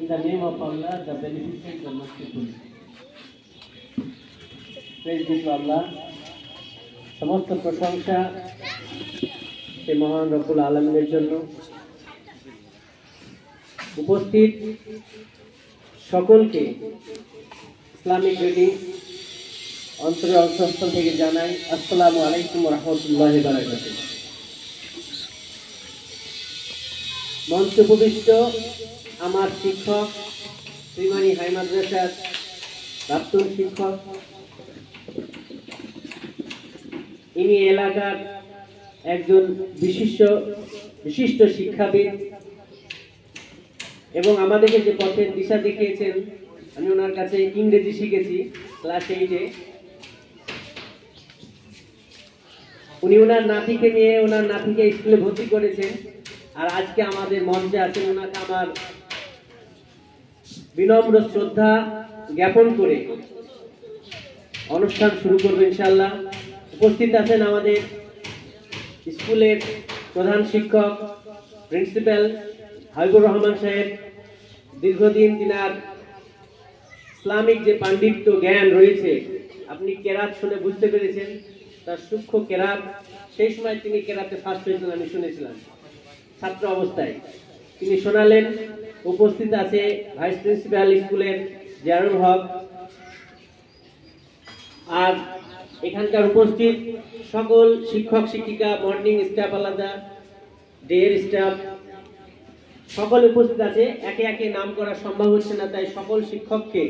In the name of Allah, the Beneficent, the Merciful. Praise be to Allah. সমস্ত প্রশংসা সে মহান রব্বুল আলামিনের জন্য। উপস্থিত সকলকে ইসলামিক রিডিং অন্তরের অন্তঃস্থল থেকে জানাই আসসালামু আলাইকুম ওয়া রাহমাতুল্লাহি ওয়া বারাকাতুহু। মঞ্চে উপবিষ্ট আমার শিক্ষক, শ্রীমানি হাই মাদ্রাসার প্রাক্তন শিক্ষক, ইনি এলাকার একজন বিশিষ্ট শিক্ষাবিদ এবং আমাদেরকে যে পথের দিশা দেখিয়েছেন। আমি ওনার কাছে ইংরেজি শিখেছি ক্লাস 8-এ। উনি ওনার নাতিকে স্কুলে ভর্তি করেছেন, আর আজকে আমাদের মঞ্চে আছেন। ওনাকে আমার বিনম্র শ্রদ্ধা জ্ঞাপন করে অনুষ্ঠান শুরু করবো ইনশাআল্লাহ। উপস্থিত আছেন আমাদের স্কুলের প্রধান শিক্ষক প্রিন্সিপাল হাবিবুর রহমান সাহেব। দীর্ঘদিন তিনার ইসলামিক যে পাণ্ডিত্য জ্ঞান রয়েছে, আপনি কেরাত শুনে বুঝতে পেরেছেন তার সূক্ষ্ম কেরাত। সেই সময় তিনি কেরাতে ফার্স্ট হয়েছিলেন, আমি শুনেছিলাম ছাত্র অবস্থায়, তিনি শোনালেন। উপস্থিত আছে ভাইস প্রিন্সিপাল স্কুলের জিয়ারুল হক। আর এখানকার উপস্থিত সকল শিক্ষক শিক্ষিকা, মর্নিং স্টাফ, আলাদা ডের স্টাফ সকল উপস্থিত আছে। একে একে নাম করা সম্ভব হচ্ছে না, তাই সকল শিক্ষককে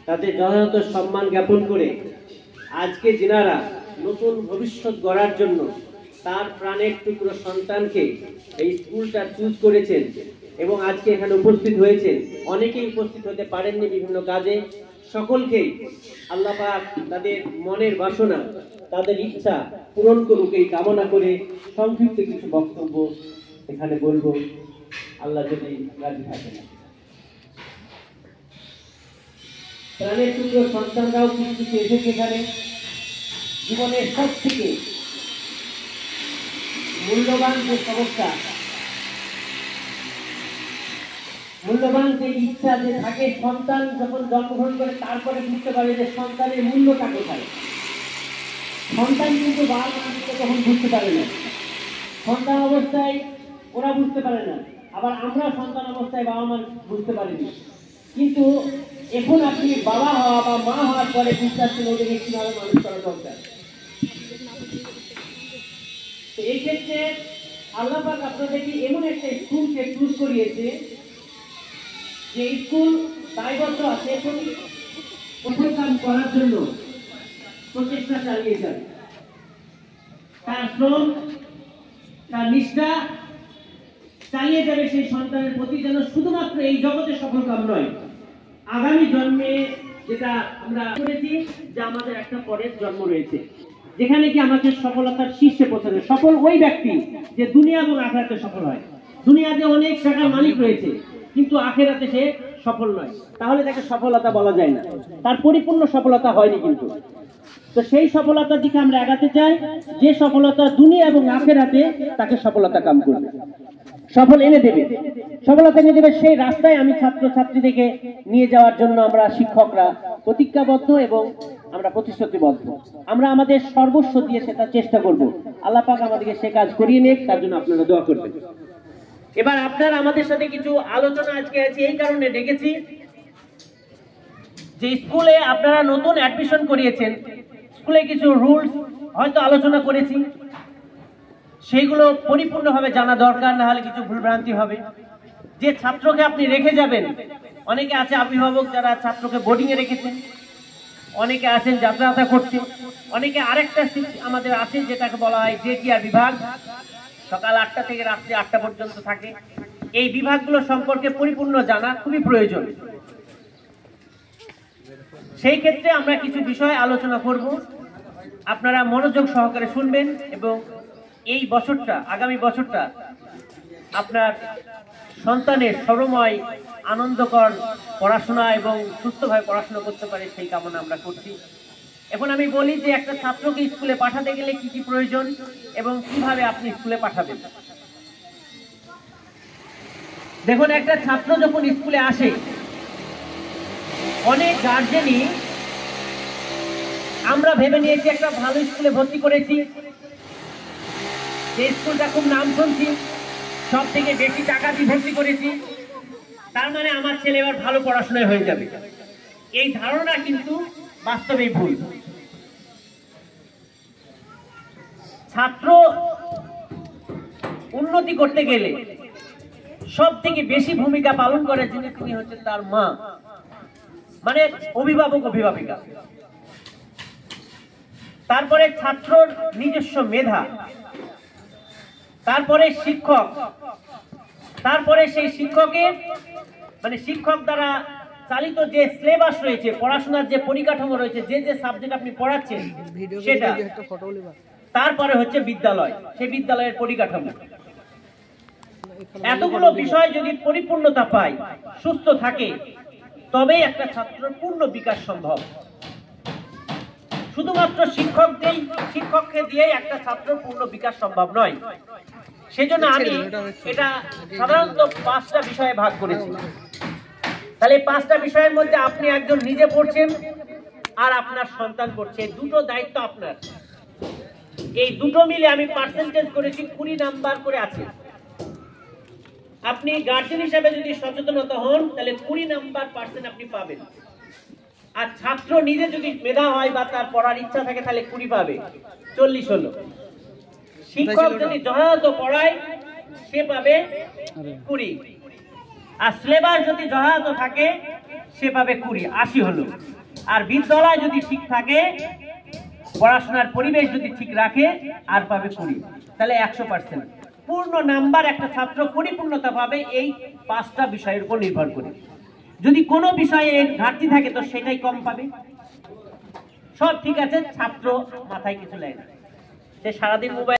তাদের যথাযথ সম্মান জ্ঞাপন করে আজকে যিনারা নতুন ভবিষ্যৎ গড়ার জন্য তার প্রাণের টুকরো সন্তানকে এই স্কুলটা চুজ করেছেন এবং আজকে এখানে উপস্থিত হয়েছেন। অনেকেই উপস্থিত হতে পারেননি বিভিন্ন কাজে। সকলকেই আল্লাহ পাক তাদের মনের বাসনা, তাদের ইচ্ছা পূরণ করুক এই কামনা করে সংক্ষিপ্ত কিছু বক্তব্য এখানে বলবো, আল্লাহ যদি রাজি থাকেন। প্রাণের টুকরো সন্তানরাও কিন্তু এসেছে এখানে। জীবনের সব থেকে মূল্যবান যে সমস্যা, মূল্যবান যে ইচ্ছা যে থাকে, সন্তান যখন জন্মগ্রহণ করে তারপরে বুঝতে পারে যে সন্তানের মূল্যটা কোথায়। সন্তান কিন্তু বাবা মা তখন বুঝতে পারে না, সন্তান অবস্থায় ওরা বুঝতে পারে না, আবার আমরা সন্তান অবস্থায় বাবা মা বুঝতে পারিনি। কিন্তু এখন আপনি বাবা হওয়া বা মা হওয়ার পরে বুঝতে পারছেন ওদেরকে কিভাবে মানুষ করা দরকার। এই ক্ষেত্রে আল্লাহ পাক আপনাদেরকে এমন একটা স্কুলকে চুজ করিয়েছে যে স্কুল দায়বদ্ধ আছে প্রথম কাম করার জন্য প্রচেষ্টা চালিয়ে যাবে। তার শ্রম, তার নিষ্ঠা চালিয়ে যাবে সেই সন্তানের প্রতি, যেন শুধুমাত্র এই জগতে সফল কাম নয়, আগামী জন্মে যেটা আমরা করেছি যে আমাদের একটা পরের জন্ম রয়েছে, যেখানে কি আমাকে সফলতার শীর্ষে পৌঁছাবে। সফল ওই ব্যক্তি যে দুনিয়া এবং আখিরাতে সফল হয়। দুনিয়াতে অনেক টাকার মালিক রয়েছে, কিন্তু আখিরাতে সে সফল নয়, তাহলে তাকে সফলতা বলা যায় না, তার পরিপূর্ণ সফলতা হয়নি। কিন্তু তো সেই সফলতার দিকে আমরা এগাতে চাই, যে সফলতা দুনিয়া এবং আখিরাতে তাকে সফলতা কাম করবে, সফল এনে দেবে, সফলতা এনে দেবে। সেই রাস্তায় আমি ছাত্র ছাত্রীদেরকে নিয়ে যাওয়ার জন্য আমরা শিক্ষকরা প্রতিজ্ঞাবদ্ধ এবং আমরা প্রতিশ্রুতিবদ্ধ। আমরা আমাদের সর্বস্ব দিয়ে সেটা চেষ্টা করব। আল্লাহ পাক আমাদেরকে সে কাজ করিয়ে নেক, তার জন্য আপনারা দোয়া করবেন। এবার আপনারা আমাদের সাথে কিছু আলোচনা আজকে আছে এই কারণে ডেকেছি যে স্কুলে আপনারা নতুন অ্যাডমিশন করিয়েছেন, স্কুলে কিছু রুলস হয়তো আলোচনা করেছি, সেইগুলো পরিপূর্ণভাবে জানা দরকার, না হলে কিছু ভুলভ্রান্তি হবে। যে ছাত্রকে আপনি রেখে যাবেন, অনেকে আছে অভিভাবক যারা ছাত্রকে বোর্ডিংয়ে রেখেছেন, অনেকে আছেন যাতায়াত করছেন, অনেকে আরেকটা আমাদের আছে যেটাকে বলা হয় ডেকেয়ার বিভাগ, সকাল 8টা থেকে রাত্রি 8টা পর্যন্ত থাকে। এই বিভাগগুলো সম্পর্কে পরিপূর্ণ জানা খুবই প্রয়োজন। সেই ক্ষেত্রে আমরা কিছু বিষয় আলোচনা করব, আপনারা মনোযোগ সহকারে শুনবেন এবং এই বছরটা, আগামী বছরটা আপনার সন্তানের সর্বময় আনন্দকর পড়াশোনা এবং সুস্থভাবে পড়াশোনা করতে পারে সেই কামনা আমরা করছি। এখন আমি বলি যে একটা ছাত্রকে স্কুলে পাঠাতে গেলে কি কি প্রয়োজন এবং কিভাবে আপনি স্কুলে পাঠাবেন। দেখুন, একটা ছাত্র যখন স্কুলে আসে, অনেক গার্জেনই আমরা ভেবে নিয়েছি একটা ভালো স্কুলে ভর্তি করেছি, যে স্কুলটা খুব নাম শুনছি, সব থেকে বেশি টাকা দিয়ে ভর্তি করেছি, তার মানে আমার ছেলে এবার ভালো পড়াশোনায় হয়ে যাবে। এই ধারণা কিন্তু বাস্তবেই ভুল। ছাত্র উন্নতি করতে গেলে সব থেকে বেশি ভূমিকা পালন করে যিনি, তিনি হচ্ছেন তার মা, মানে অভিভাবক অভিভাবিকা। তারপরে ছাত্রর নিজস্ব মেধা, তারপরে শিক্ষক, তারপরে সেই শিক্ষকের মানে শিক্ষক দ্বারা চালিত যে সিলেবাস রয়েছে, পড়াশোনার যে পরিকাঠামো রয়েছে, যে যে সাবজেক্ট আপনি পড়াচ্ছেন সেটা, তারপরে হচ্ছে বিদ্যালয়, সেই বিদ্যালয়ের পরিকাঠামো। এতগুলো বিষয় যদি পরিপূর্ণতা পায়, সুস্থ থাকে, তবেই একটা ছাত্রের পূর্ণ বিকাশ সম্ভব। শুধুমাত্র শিক্ষককে দিয়ে একটা ছাত্রের পূর্ণ বিকাশ সম্ভব নয়। সেজন্য আমি এটা সাধারণত 5টা বিষয়ে ভাগ করেছি। তাহলে এই 5টা বিষয়ের মধ্যে আপনি একজন নিজে পড়ছেন আর আপনার সন্তান পড়ছে, দুটো দায়িত্ব আপনার। এই দুটো মিলে আমি পার্সেন্টেজ করেছি 20 নাম্বার করে আছে। আপনি গার্জেন হিসেবে যদি সচেতনতা হন, তাহলে 20 নাম্বার পার্সেন্ট আপনি পাবেন। আর ছাত্র নিজে যদি মেধা হয় বা তার পড়ার ইচ্ছা থাকে, তাহলে 20 পাবে, 40 হলো। শিক্ষক যদি যথাযথ পড়ায়, সে পাবে 20। আর সিলেবাস যদি যথাযথ থাকে, সে পাবে 20, 80 হলো। আর বিদ্যালয় যদি ঠিক থাকে, পড়াশোনার পরিবেশ যদি ঠিক রাখে, আর পাবে 20, তাহলে 100%। পূর্ণ নাম্বার একটা ছাত্র পরিপূর্ণতা পাবে এই 5টা বিষয়ের উপর নির্ভর করে। যদি কোনো বিষয়ে ঘাটতি থাকে, তো সেটাই কম পাবে। সব ঠিক আছে, ছাত্র মাথায় কিছু লাগে না, সে সারাদিন মোবাইল